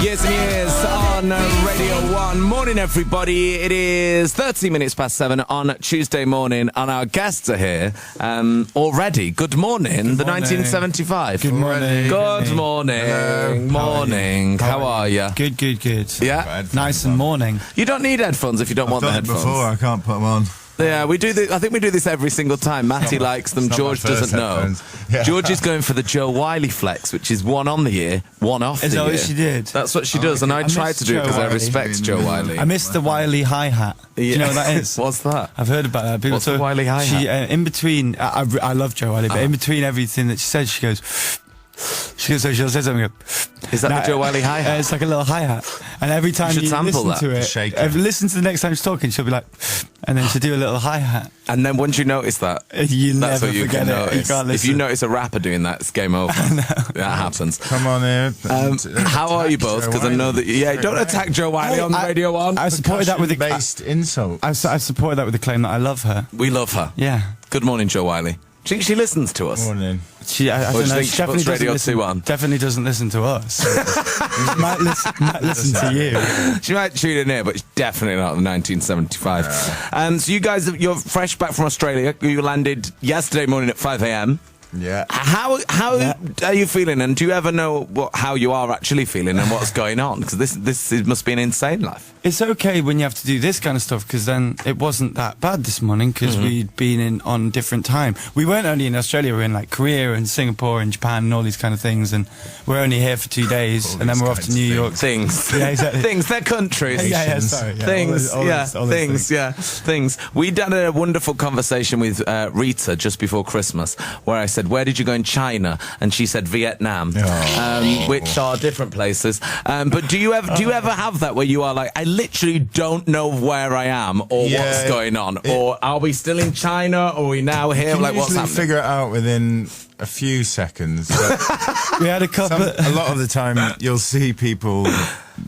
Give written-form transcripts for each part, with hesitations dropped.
Years and Years on Radio 1. Morning, everybody. It is 13 minutes past 7 on Tuesday morning, and our guests are here already. Good morning, the 1975. Good morning. Good morning. Hello. Morning. How are you? Good. Yeah? Nice and morning. You don't need headphones if you don't want the I've done it headphones. before, I can't put them on. Yeah, we do this. I think we do this every single time. Matty likes them. it's not George my first doesn't know. headphones. Yeah. George is going for the Joe Wiley flex, which is one on the ear, one off Is the that ear. what she did? That's what she does, and I miss tried to do it Joe because I Wiley. respect Joe Wiley. I missed the Wiley hi-hat. Do you know what that is? What's that? I've heard about that. People What's the Wiley hi-hat? She, in between, I love Joe Wiley, but in between everything that she said, she goes, she'll say something. Is that the Joe Wiley hi-hat? It's like a little hi-hat. And every time should you sample listen that. to it, Shake it. listen to the next time she's talking, she'll be like, and then she'll do a little hi-hat. And then once you notice that, You that's never what you forget can it. notice. You can't If you listen. notice a rapper doing that, it's game over. That happens. Come on here. How are you both? Because I know that. Yeah, don't attack Joe Wiley on Radio 1. I supported that with the based insult. I supported that with the claim that I love her. We love her. Yeah. Good morning, Joe Wiley. Do you think she listens to us? Morning. I Or do don't you know. think She she definitely puts Radio doesn't 2 on? Definitely doesn't listen to us. She might listen to you. She might tune in here, but it's definitely not the 1975. So you guys, you're fresh back from Australia. You landed yesterday morning at 5 a.m. Yeah. How are you feeling? And do you ever know how you are actually feeling and what's going on? Because this must be an insane life. It's okay when you have to do this kind of stuff, because then it wasn't that bad this morning, because we'd been on different time. We weren't only in Australia, we were in like Korea and Singapore and Japan and all these kind of things, and we're only here for 2 days, and then we're off to New York. Things. Yeah, exactly. Things. They're countries. Yeah, sorry. Yeah, Things. all those Things. things. Yeah. Things. We had a wonderful conversation with Rita just before Christmas, where I said, "Where did you go in China?" And she said Vietnam, which are different places. But do you ever have that where you are like, I literally don't know where I am or what's going on, or are we still in China, or are we now here? You Like, what's usually happening? figure it out within a few seconds. But We had a couple. a lot of the time, you'll see people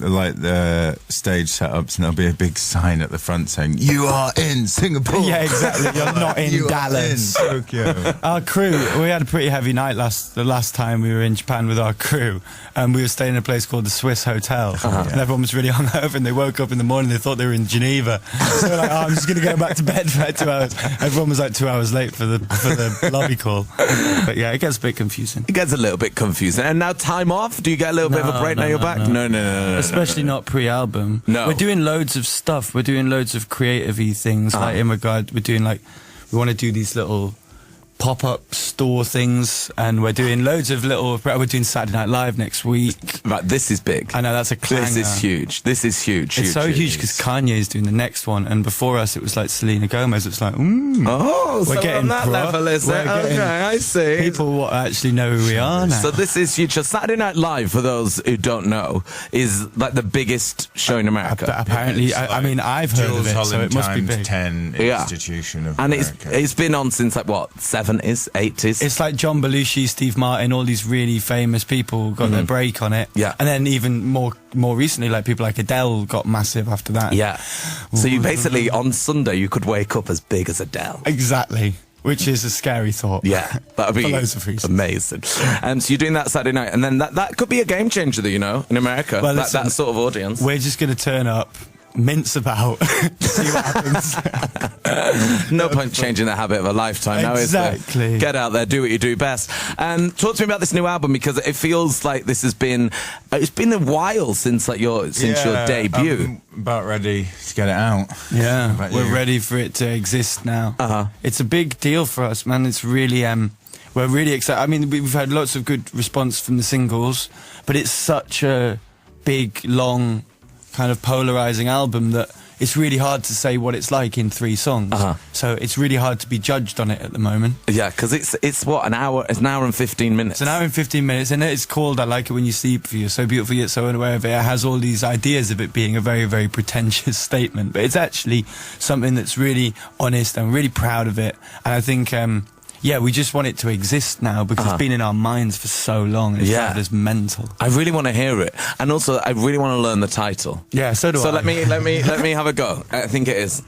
like the stage setups, and there'll be a big sign at the front saying, "You are in Singapore." Yeah, exactly. You're not in You Dallas. Are in Tokyo. Our crew, we had a pretty heavy night the last time we were in Japan with our crew, and we were staying in a place called the Swiss Hotel, and everyone was really hungover, and they woke up in the morning, they thought they were in Geneva, so we're like, oh, I'm just going to go back to bed for like 2 hours. Everyone was like 2 hours late for the lobby call, but yeah, it gets a bit confusing. It gets a little bit confusing. And now time off? Do you get a little bit of a break now you're back? No. Especially not pre-album. No. We're doing loads of stuff. We're doing loads of creative-y things, like in regard, we want to do these little pop-up store things, and we're doing loads of we're doing Saturday Night Live next week. Right, this is big. I know, that's a clanger. This is huge. This is huge. It's so huge because Kanye's doing the next one, and before us it was like Selena Gomez. It's like, we're so getting on that level, is it? Okay, I see. People actually know who we are now. So this is huge. So Saturday Night Live, for those who don't know, is like the biggest show in America. But apparently, I mean, I've heard of it, so it must be big. 10 Yeah. institution of And America. it's been on since like what, 70s, 80s? It's like John Belushi, Steve Martin, all these really famous people got their break on it. Yeah. And then even more recently, like people like Adele got massive after that. Yeah. So you basically, on Sunday, you could wake up as big as Adele. Exactly. Which is a scary thought. Yeah, that would be For loads of reasons. amazing. So you're doing that Saturday night, and then that could be a game changer, you know, in America. Well, that listen, sort of audience. We're just going to turn up, mince about, see what happens. No point changing the habit of a lifetime now, is there? Exactly. Get out there, do what you do best. Talk to me about this new album, because it feels like this has been it's been a while since your debut. I'm about ready to get it out. Yeah, About we're you? ready for it to exist now. Uh-huh. It's a big deal for us, man. It's really, we're really excited. I mean, we've had lots of good response from the singles, but it's such a big, long, kind of polarizing album that it's really hard to say what it's like in 3 songs. Uh-huh. So it's really hard to be judged on it at the moment. Yeah, because it's what, an hour and 15 minutes. It's an hour and 15 minutes, and it's called I Like It When You Sleep, for You're So Beautiful Yet So Unaware of It. It has all these ideas of it being a very, very pretentious statement, but it's actually something that's really honest. I'm really proud of it, and I think we just want it to exist now because it's been in our minds for so long, and it's driven us mental. I really want to hear it, and also I really want to learn the title. Yeah, so do I. So let me have a go. I think it is.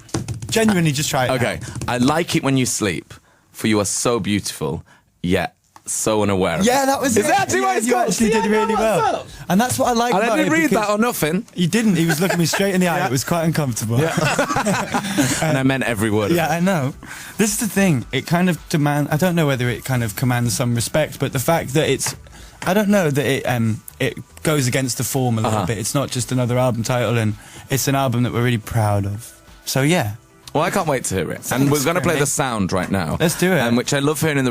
Genuinely, just try it. Okay. I like it when you sleep, for you are so beautiful, yet so unaware. Yeah, that was Is it. that actually what it's You called? actually See, I did know really well. myself. And that's what I like And about I didn't it. read because that or nothing. He didn't. He was looking me straight in the eye. It was quite uncomfortable. And I meant every word of Yeah, I know. This is the thing. It kind of I don't know whether it kind of commands some respect, but the fact that I don't know that it goes against the form a little bit. It's not just another album title, and it's an album that we're really proud of. So yeah. Well, I can't wait to hear it. And we're going to play the sound right now. Let's do it. Which I love hearing on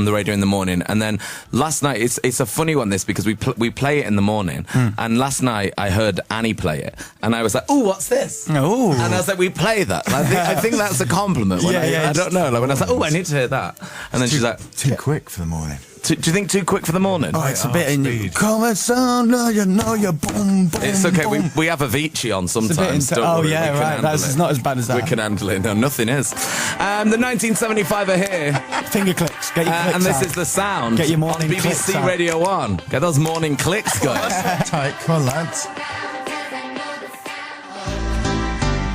the radio in the morning. And then last night, it's a funny one, this, because we play it in the morning. And last night, I heard Annie play it. And I was like, ooh, what's this? Ooh. And I was like, we play that. And I think that's a compliment. When I don't know. Like when I was like, oh, I need to hear that. And then she's like... Too quick for the morning. Do you think too quick for the morning? Oh, it's a bit in speed. Come and sound, you know you're boom, boom. It's okay. Boom. We have Avicii on It's a bit sometimes. into- Don't worry, yeah, we can right. handle That's it. not as bad as that. We can handle it. No, nothing is. The 1975 are here. Finger clicks. Get your clicks And this out. is the sound Get your on morning clicks BBC out. Radio 1. Get those morning clicks, guys. Tight, come on, lads.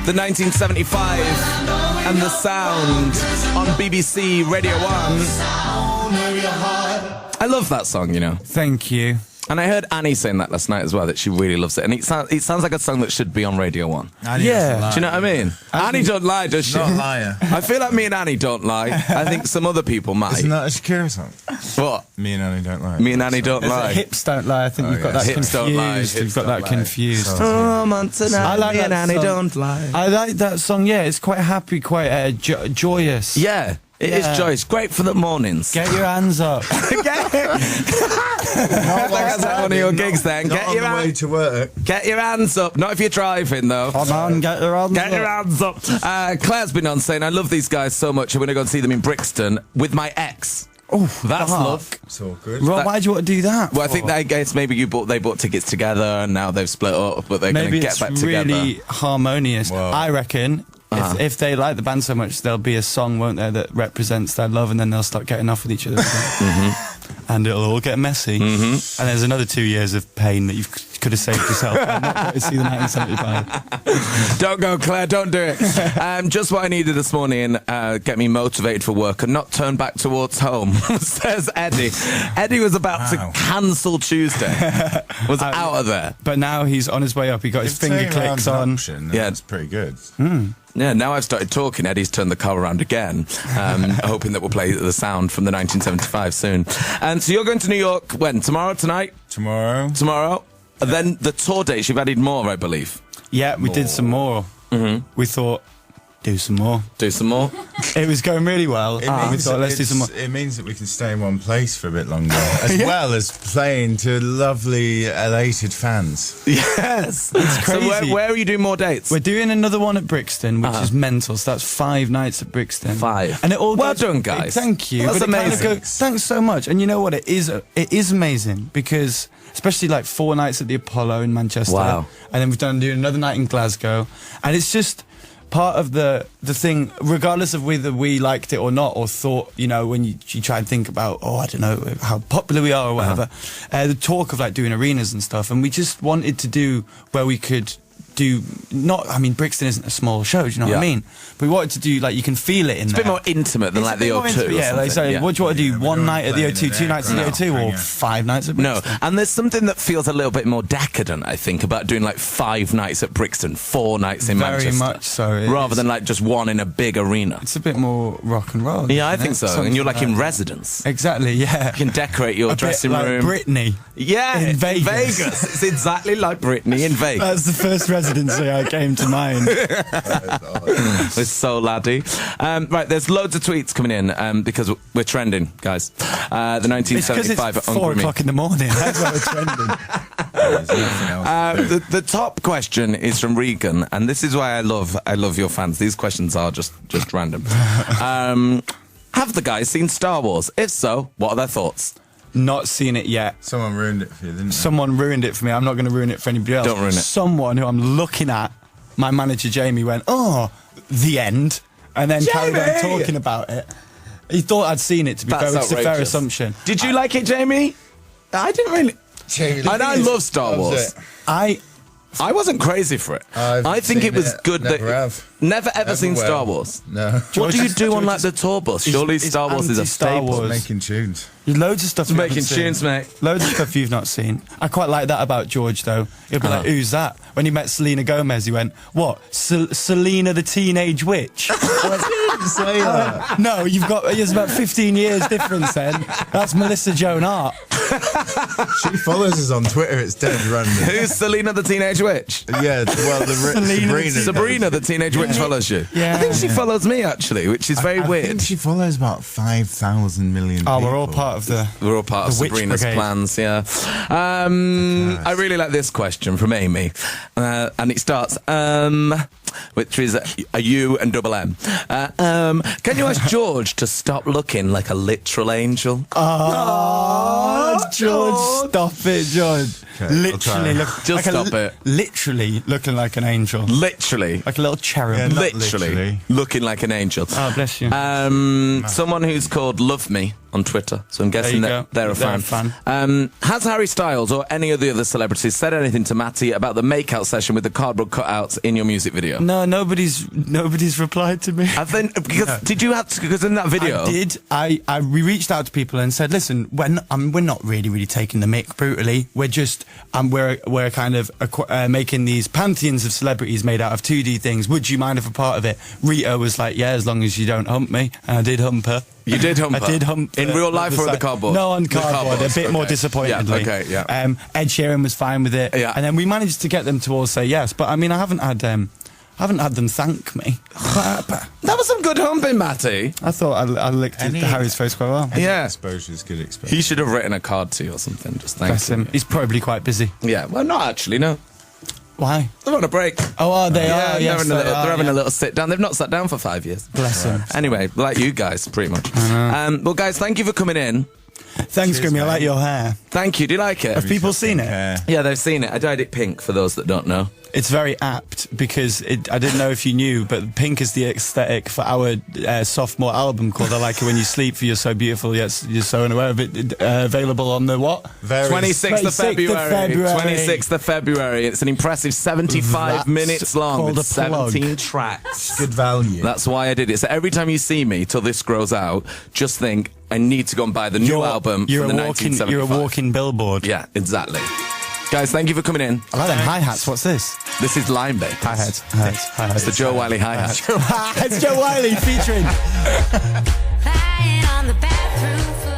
The 1975 and the sound on BBC Radio 1. I love that song, you know. Thank you. And I heard Annie saying that last night as well, that she really loves it. And it sounds like a song that should be on Radio 1. Annie Yeah. doesn't lie. Do you know what I mean? Annie don't lie, does she? Not a liar. I feel like me and Annie don't lie. I think some other people might. Isn't that a Shakira song? What? Me and Annie don't lie. Me and Annie don't lie. Hips don't lie. I think you've got yeah. that Hips confused. don't lie, hips You've got don't that lie. confused. So- I like me and that Annie song. don't lie. I like that song. Yeah, it's quite happy, quite joyous. Yeah, it is Yeah. joyous. Great for the mornings. Get your hands up. That's like one of your gigs then. Not Get on your, the way to work. get your hands up. Not if you're driving, though. Come on, get your hands Get up. your hands up. Claire's been on saying, I love these guys so much. I'm going to go and see them in Brixton with my ex. Oh, That's fuck. love. It's all good. Rob, why do you want to do that? Well, I think I guess maybe they bought tickets together and now they've split up, but they're going to Maybe get it's back together. really harmonious. Wow. I reckon if they like the band so much, there'll be a song, won't there, that represents their love, and then they'll start getting off with each other again. And it'll all get messy. And there's another 2 years of pain that you could have saved yourself. I'm not going to see the 1975. Don't go, Claire, don't do it. Just what I needed this morning, get me motivated for work and not turn back towards home, says Eddie. Eddie was about to cancel Tuesday. Was out of there. But now he's on his way up. He got his finger clicks on. Yeah. That's pretty good. Yeah, now I've started talking. Eddie's turned the car around again, hoping that we'll play the sound from the 1975 soon. And so you're going to New York when? Tomorrow, tonight? Tomorrow. Tomorrow? Then the tour dates, you've added more, I believe. Yeah, we did some more. We thought, do some more. Do some more? It was going really well. It We means thought, let's do some more. It means that we can stay in one place for a bit longer, as well as playing to lovely, elated fans. Yes. It's So crazy. where are you doing more dates? We're doing another one at Brixton, which is mental. So that's 5 nights at Brixton. 5. And it all Well goes- done, guys. Thank you. That's But it kind of amazing. thanks so much. And you know what? It is amazing because especially like 4 nights at the Apollo in Manchester. Wow. And then we've done another night in Glasgow. And it's just part of the thing, regardless of whether we liked it or not, or thought, you know, when you try and think about, oh, I don't know, how popular we are or whatever, the talk of like doing arenas and stuff. And we just wanted to do where we could do Brixton isn't a small show, do you know what I Yeah. mean? But we wanted to do, like, you can feel it in It's a there. bit more intimate than It's like a the bit more O2 intimate, or yeah, something. like, so what do you want to do? Yeah, we One don't night at the play O2, in 2 nights at the there, O2, or no. 5 nights at No, Brixton? and there's something that feels a little bit more decadent, I think, about doing like 5 nights at Brixton, 4 nights in Very Manchester. much so. It Rather is. than like just one in a big arena. It's a bit more rock and roll. Yeah, I isn't think it? so. Something And you're like in that. residence. Exactly, yeah. You can decorate your A bit dressing like room. Britney. Yeah, in Vegas. It's exactly like Britney in Vegas. That's the first residency I came to mind. It's so laddie. Right, there's loads of tweets coming in because we're trending, guys. The It's because 1975 it's at 4 Hungry Me. o'clock in the morning. That's why we're trending. There's nothing else to do. The top question is from Regan, and this is why I love your fans. These questions are just random. Have the guys seen Star Wars? If so, what are their thoughts? Not seen it yet. Someone ruined it for you, didn't they? Someone ruined it for me. I'm not going to ruin it for anybody else. Don't ruin it. Someone who I'm looking at, my manager Jamie went, "Oh, the end," and then carried on Jamie! talking about it. He thought I'd seen it. To be That's fair, it's a fair outrageous. assumption. Did you like it, Jamie? I didn't really. And I love Star Wars. I I wasn't crazy for it. I think it was good that. Never have. Never ever seen will. Star Wars. No. What do you do on like the tour bus? Surely It's Star Wars is a anti-Star staple. Wars. Making tunes. Loads of stuff. you Making haven't seen. tunes, mate. Loads of stuff you've not seen. I quite like that about George, though. He'll be like, "Who's that?" When he met Selena Gomez, he went, "What? Selena the Teenage Witch?" I went, Say that. no, there's about 15 years difference then. That's Melissa Joan Hart. She follows us on Twitter. It's dead random. Who's Selena the Teenage Witch? Yeah, well, Sabrina the Teenage Witch follows you. Yeah. I think she follows me actually, which is very I weird. think she follows about 5,000 million Oh, people. we're all part of the. We're all part of The Witch Sabrina's Brigade. plans, yeah. I really like this question from Amy, and it starts, which is a U and double M. Can you ask George to stop looking like a literal angel? Oh, George, stop it, George. Okay, I'll Literally, try. look. Just like stop it. Literally looking like an angel. Literally. Like a little cherub. Yeah, not Literally literally. looking like an angel. Oh, bless you. Someone who's called Love Me on Twitter, so I'm guessing There you that go. they're a fan. Has Harry Styles or any of the other celebrities said anything to Matty about the make-out session with the cardboard cutouts in your music video? No, nobody's replied to me. I think did you have to, because in that video I did. We reached out to people and said, listen, we're not really taking the mick brutally. We're just we're kind of making these pantheons of celebrities made out of 2D things. Would you mind if a part of it? Rita was like, yeah, as long as you don't hump me. And I did hump her. You did hump her? I did hump In her. real life or on the cardboard? No, on The cardboard. cardboard, A bit more okay. disappointedly. Yeah, okay, yeah. Ed Sheeran was fine with it. Yeah. And then we managed to get them to all say yes. But I mean, I haven't had them thank me. But that was some good humping, Matty. I thought I licked Harry's face quite well. Yeah. Exposure is good exposure. He should have written a card to you or something. Just Bless thanks him. He's probably quite busy. Yeah, well, not actually, no. Why? They're on a break. Oh, they Yeah, are. Yes, they're having yeah. a little sit down. They've not sat down for 5 years. Bless him. Anyway, like you guys, pretty much. Well, guys, thank you for coming in. Thanks, Cheers, Grimmy. I mate. like your hair. Thank you. Do you like it? Have people seen it? Yeah, they've seen it. I dyed it pink for those that don't know. It's very apt because I didn't know if you knew, but pink is the aesthetic for our sophomore album called I Like It When You Sleep for You're So Beautiful, Yes, You're So Unaware of It. Available on the what? 26th of February. 26th of February. February. It's an impressive 75 That's minutes long called with a plug. 17 tracks. Good value. That's why I did it. So every time you see me till this grows out, just think I need to go and buy the new album You're from the a walking 1975. You're a walking billboard. Yeah, exactly. Guys, thank you for coming in. I like them hi-hats. What's this? This is Lime Bakers. Hi-hats. It's the Joe Wiley hi-hat. It's Joe Wiley featuring. Lying on the bathroom floor.